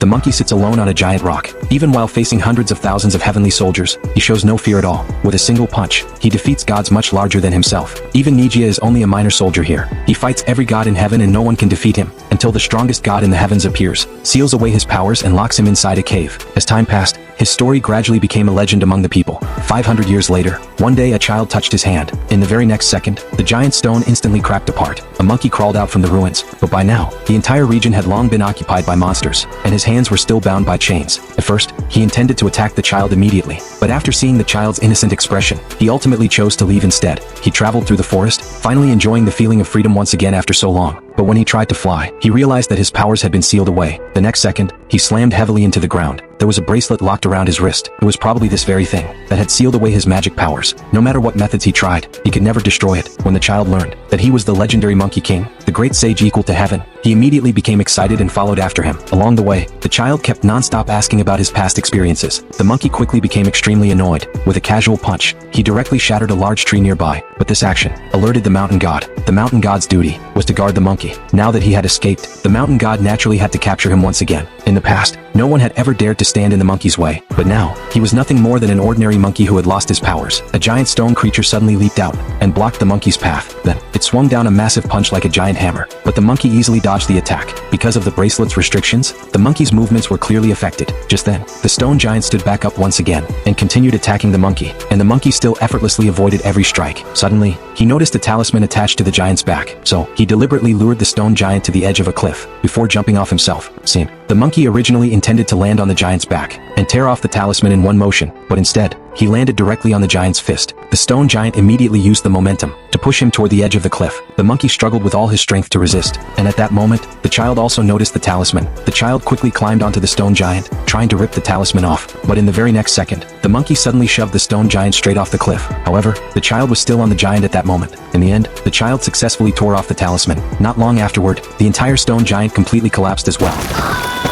The monkey sits alone on a giant rock. Even while facing hundreds of thousands of heavenly soldiers, he shows no fear at all. With a single punch, he defeats gods much larger than himself. Even Nijia is only a minor soldier here. He fights every god in heaven and no one can defeat him, until the strongest god in the heavens appears, seals away his powers and locks him inside a cave. As time passed, his story gradually became a legend among the people. 500 years later, one day a child touched his hand. In the very next second, the giant stone instantly cracked apart. A monkey crawled out from the ruins, but by now, the entire region had long been occupied by monsters, and his hands were still bound by chains. At first, he intended to attack the child immediately, but after seeing the child's innocent expression, he ultimately chose to leave instead. He traveled through the forest, finally enjoying the feeling of freedom once again after so long. But when he tried to fly, he realized that his powers had been sealed away. The next second, he slammed heavily into the ground. There was a bracelet locked around his wrist. It was probably this very thing that had sealed away his magic powers. No matter what methods he tried, he could never destroy it. When the child learned that he was the legendary Monkey King, the great sage equal to heaven, he immediately became excited and followed after him. Along the way, the child kept non-stop asking about his past experiences. The monkey quickly became extremely annoyed. With a casual punch, he directly shattered a large tree nearby. But this action alerted the mountain god. The mountain god's duty was to guard the monkey. Now that he had escaped, the mountain god naturally had to capture him once again. In the past, no one had ever dared to stand in the monkey's way, but now, he was nothing more than an ordinary monkey who had lost his powers. A giant stone creature suddenly leaped out and blocked the monkey's path. Then, it swung down a massive punch like a giant hammer, but the monkey easily dodged the attack. Because of the bracelet's restrictions, the monkey's movements were clearly affected. Just then, the stone giant stood back up once again and continued attacking the monkey, and the monkey still effortlessly avoided every strike. Suddenly, he noticed a talisman attached to the giant's back, so he deliberately lured the stone giant to the edge of a cliff before jumping off himself. The monkey originally intended to land on the giant's back and tear off the talisman in one motion, but instead, he landed directly on the giant's fist. The stone giant immediately used the momentum to push him toward the edge of the cliff. The monkey struggled with all his strength to resist, and at that moment, the child also noticed the talisman. The child quickly climbed onto the stone giant, trying to rip the talisman off, but in the very next second, the monkey suddenly shoved the stone giant straight off the cliff. However, the child was still on the giant at that moment. In the end, the child successfully tore off the talisman. Not long afterward, the entire stone giant completely collapsed as well.